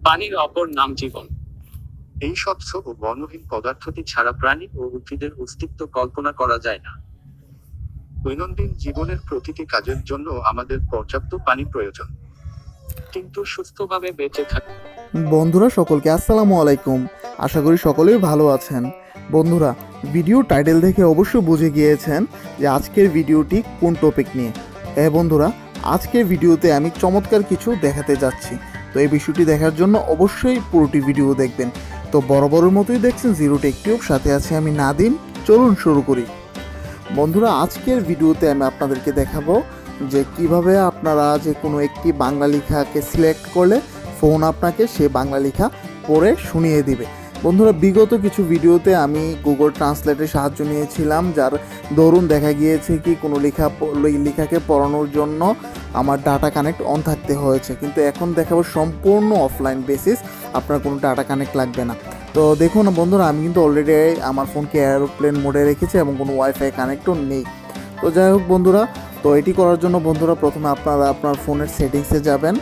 পানির অপর নাম জীবন। এই স্বচ্ছ ও বর্ণহীন পদার্থটি ছাড়া প্রাণী ও উদ্ভিদের অস্তিত্ব কল্পনা করা যায় না। দৈনন্দিন জীবনের প্রতিটি কাজের জন্য আমাদের পর্যাপ্ত পানি প্রয়োজন। কিন্তু সুস্থভাবে বেঁচে থাকতে বন্ধুরা সকলকে আসসালামু আলাইকুম। আশা করি সকলেই ভালো আছেন। বন্ধুরা, ভিডিও টাইটেল দেখে অবশ্যই বুঝে গিয়েছেন যে আজকের ভিডিওটি কোন টপিক নিয়ে। হ্যাঁ বন্ধুরা, আজকের ভিডিওতে আমি চমৎকার কিছু দেখাতে যাচ্ছি। তো এই বিষয়টি দেখার জন্য অবশ্যই পুরোটি ভিডিও দেখবেন। তো বরাবরের মতোই দেখছেন জিরো টেক টিউব, সাথে আছি আমি নাদিম। চলুন শুরু করি। বন্ধুরা, আজকের ভিডিওতে আমি আপনাদেরকে দেখাবো যে কিভাবে আপনারা যে কোনো একটি বাংলা লেখাকে সিলেক্ট করলে ফোন আপনাকে সে বাংলা লেখা পড়ে শুনিয়ে দিবে। বন্ধুরা, বিগত কিছু ভিডিওতে আমি গুগল ট্রান্সলেটের সাহায্য নিয়েছিলাম, যার দরুন দেখা গিয়েছে কি কোনো লেখাকে পড়ানোর জন্য আমার ডাটা কানেক্ট অন থাকতে হয়েছে, কিন্তু এখন দেখাবো সম্পূর্ণ অফলাইন বেসিস, আপনার কোনো ডাটা কানেক্ট লাগবে না। তো দেখুন বন্ধুরা, আমি কিন্তু অলরেডি আমার ফোনকে এরোপ্লেন মোডে রেখেছি এবং কোনো ওয়াইফাই কানেক্টও নেই। তো যাই হোক বন্ধুরা, তো এটি করার জন্য বন্ধুরা প্রথমে আপনারা আপনার ফোনের সেটিংসে যাবেন।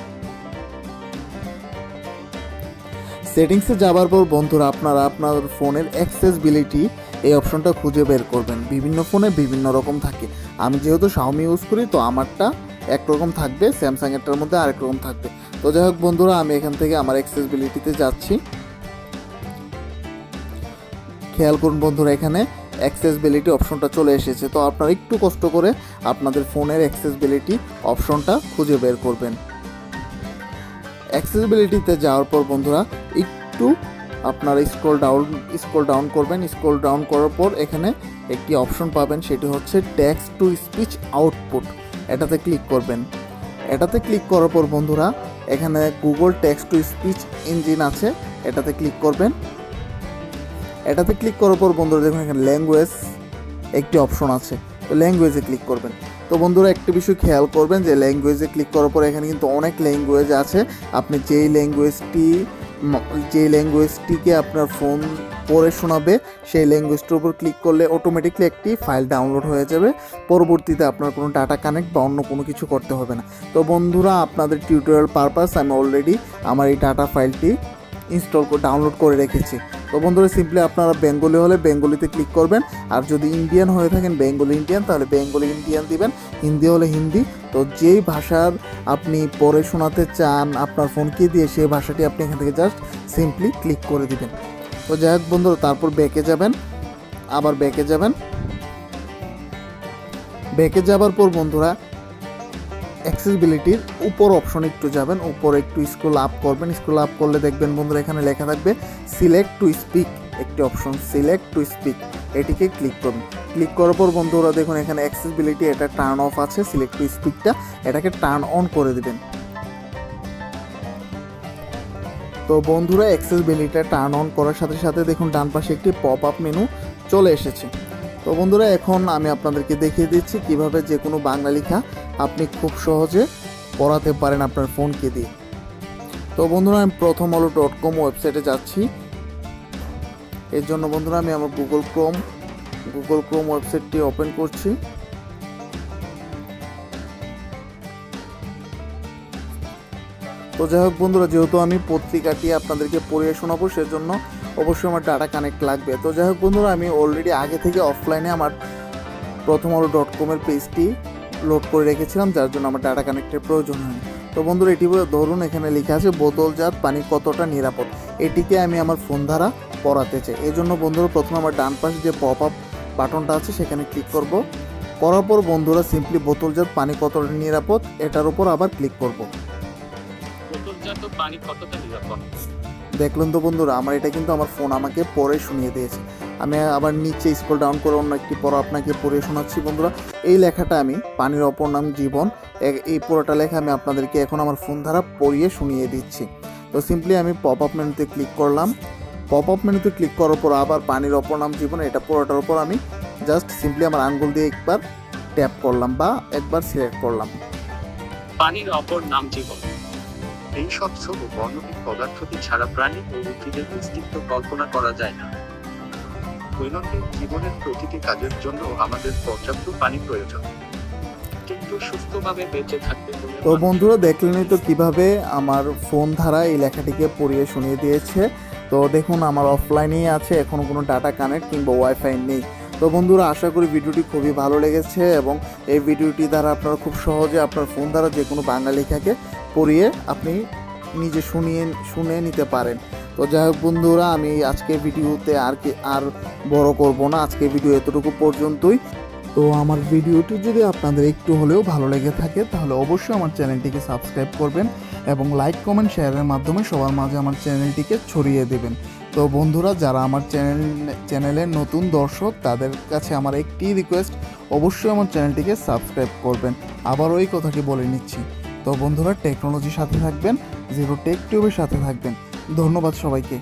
সেটিংসে যাওয়ার পর বন্ধুরা আপনারা আপনার ফোনের অ্যাক্সেসবিলিটি এই অপশনটা খুঁজে বের করবেন। বিভিন্ন ফোনে বিভিন্ন রকম থাকে। আমি যেহেতু শাওমি ইউজ করি, তো আমারটা একরকম থাকবে, স্যামসাংয়েরটার মধ্যে আরেক রকম থাকবে। তো যাই হোক বন্ধুরা, আমি এখান থেকে আমার অ্যাক্সেসবিলিটিতে যাচ্ছি। খেয়াল করুন বন্ধুরা, এখানে অ্যাক্সেসবিলিটি অপশনটা চলে এসেছে। তো আপনারা একটু কষ্ট করে আপনাদের ফোনের অ্যাক্সেসবিলিটি অপশনটা খুঁজে বের করবেন। অ্যাক্সেসিবিলিটিতে যাওয়ার পর বন্ধুরা একটু আপনারা স্ক্রল ডাউন করবেন। স্ক্রল ডাউন করার পর এখানে একটি অপশন পাবেন, সেটি হচ্ছে টেক্সট টু স্পিচ আউটপুট। এটাতে ক্লিক করবেন। এটাতে ক্লিক করার পর বন্ধুরা এখানে Google text to speech engine আছে, এটাতে ক্লিক করবেন। এটাতে ক্লিক করার পর বন্ধুরা দেখুন এখানে ল্যাঙ্গুয়েজ একটি অপশন আছে, তো ল্যাঙ্গুয়েজে ক্লিক করবেন। তো বন্ধুরা একটা বিষয় খেয়াল করবেন যে ল্যাঙ্গুয়েজে ক্লিক করার পর এখানে কিন্তু অনেক ল্যাঙ্গুয়েজ আছে। আপনি যেই ল্যাঙ্গুয়েজটিকে আপনার ফোন পড়ে শোনাবে সেই ল্যাঙ্গুয়েজটার উপর ক্লিক করলে অটোমেটিকলি একটি ফাইল ডাউনলোড হয়ে যাবে। পরবর্তীতে আপনার কোনো ডাটা কানেক্ট বা অন্য কোনো কিছু করতে হবে না। তো বন্ধুরা, আপনাদের টিউটোরিয়াল পারপাস আমি অলরেডি আমার এই ডাটা ফাইলটি ডাউনলোড করে রেখেছি। তো বন্ধুরা সিম্পলি আপনারা বেঙ্গলি হলে বেঙ্গলিতে ক্লিক করবেন, আর যদি ইন্ডিয়ান হয়ে থাকেন বেঙ্গলি ইন্ডিয়ান, তাহলে বেঙ্গলি ইন্ডিয়ান দিবেন, হিন্দি হলে হিন্দি। তো যেই ভাষার আপনি পড়ে শোনাতে চান আপনার ফোনকে দিয়ে, সেই ভাষাটি আপনি এখান থেকে জাস্ট সিম্পলি ক্লিক করে দিবেন। তো যাই হোক বন্ধুরা, তারপর ব্যাকে যাবেন। ব্যাকে যাবার পর বন্ধুরা অ্যাক্সেসিবিলিটির উপর অপশনে একটু যাবেন, উপরে একটু স্ক্রল আপ করবেন। স্ক্রল আপ করলে দেখবেন বন্ধুরা এখানে লেখা থাকবে সিলেক্ট টু স্পিক, একটি অপশন সিলেক্ট টু স্পিক, এটিকে ক্লিক করুন। ক্লিক করার পর বন্ধুরা দেখুন এখানে অ্যাক্সেসিবিলিটি এটা টার্ন অফ আছে, সিলেক্ট টু স্পিকটা এটাকে টার্ন অন করে দিবেন। তো বন্ধুরা অ্যাক্সেসিবিলিটিটা টার্ন অন করার সাথে সাথে দেখুন ডান পাশে একটি পপ আপ মেনু চলে এসেছে। তো বন্ধুরা এখন আমি আপনাদেরকে দেখিয়ে দিচ্ছি কিভাবে যে কোনো বাংলা লেখা আপনি খুব সহজে পড়াতে পারেন আপনার ফোনকে দিয়ে। তো বন্ধুরা আমি প্রথমআলো.com ওয়েবসাইটে যাচ্ছি। এর জন্য বন্ধুরা আমি আমার গুগল ক্রোম ওয়েবসাইটটি ওপেন করছি। তো যাই হোক বন্ধুরা, যেহেতু আমি পত্রিকাটি আপনাদেরকে পড়িয়ে শোনাবো, সেজন্য অবশ্যই আমার ডাটা কানেক্ট লাগবে। তো যাই হোক বন্ধুরা, আমি অলরেডি আগে থেকে অফলাইনে আমার প্রথমআলো.com এর পেজটি লোড করে রেখেছিলাম, যার জন্য আমার ডাটা কানেক্টের প্রয়োজন হয়নি। তো বন্ধুরা এটি ধরুন এখানে লেখা আছে বোতলজাত পানি কতটা নিরাপদ, এটিকে আমি আমার ফোন দ্বারা পড়াতে চাই। এই জন্য বন্ধুরা প্রথমে আমার ডান পাশে যে পপ আপ বাটনটা আছে সেখানে ক্লিক করব। করার পর বন্ধুরা সিম্পলি বোতলজাত পানি কতটা নিরাপদ এটার উপর আবার ক্লিক করব। বোতলজাত পানি কতটা নিরাপদ? দেখলেন তো বন্ধুরা, আমার এটা কিন্তু আমার ফোন আমাকে পড়ে শুনিয়ে দিয়েছে। আমি আবার নিচে স্ক্রল ডাউন করে অন্য একটি পড়া আপনাকে পড়িয়ে শোনাচ্ছি। বন্ধুরা এই লেখাটা আমি পানির অপর নাম জীবন, এই পুরোটা লেখা আমি আপনাদেরকে এখন আমার ফোন দ্বারা পড়িয়ে শুনিয়ে দিচ্ছি। তো সিম্পলি আমি পপ আপ মেনুতে ক্লিক করলাম। পপ আপ মেনুতে ক্লিক করার পর আবার পানির অপর নাম জীবন, এটা পুরোটার উপর আমি জাস্ট সিম্পলি আমার আঙ্গুল দিয়ে একবার ট্যাপ করলাম বা একবার সিলেক্ট করলাম। পানির অপর নাম জীবন। এই স্বচ্ছ ও বর্ণহীন পদার্থটি ছাড়া প্রাণী ও উদ্ভিদের অস্তিত্ব কল্পনা করা যায় না। দৈনন্দিন জীবনের প্রতিটি কাজের জন্য আমাদের পর্যাপ্ত পানি প্রয়োজন। কিন্তু সুস্থভাবে বেঁচে থাকতে হলে তো বন্ধুরা দেখলেনই তো কিভাবে আমার ফোন দ্বারা এই লেখাটিকে পড়িয়ে শুনিয়ে দিয়েছে। তো দেখুন আমার অফলাইনেই আছে, এখনও কোনো ডাটা কানেক্ট কিংবা ওয়াইফাই নেই। তো বন্ধুরা আশা করি ভিডিওটি খুবই ভালো লেগেছে এবং এই ভিডিওটি দ্বারা আপনারা খুব সহজে আপনার ফোন দ্বারা যে কোনো বাংলা লেখাকে পড়িয়ে আপনি নিজে শুনে নিতে পারেন। তো যাই হোক বন্ধুরা, আমি আজকের ভিডিওতে আর বড় করব না, আজকের ভিডিও এতটুকু পর্যন্তই। তো আমার ভিডিওটি যদি আপনাদের একটু হলেও ভালো লেগে থাকে তাহলে অবশ্যই আমার চ্যানেলটিকে সাবস্ক্রাইব করবেন এবং লাইক কমেন্ট শেয়ারের মাধ্যমে সবার মাঝে আমার চ্যানেলটিকে ছড়িয়ে দেবেন। তো বন্ধুরা যারা আমার চ্যানেলের নতুন দর্শক তাদের কাছে আমার একটি রিকোয়েস্ট, অবশ্যই আমার চ্যানেলটিকে সাবস্ক্রাইব করবেন। আবারও এই কথাটি বলে নিচ্ছি। তো বন্ধুরা টেকনোলজির সাথে থাকবেন, জিরো টেক টিউবের সাথে থাকবেন। ধন্যবাদ সবাইকে।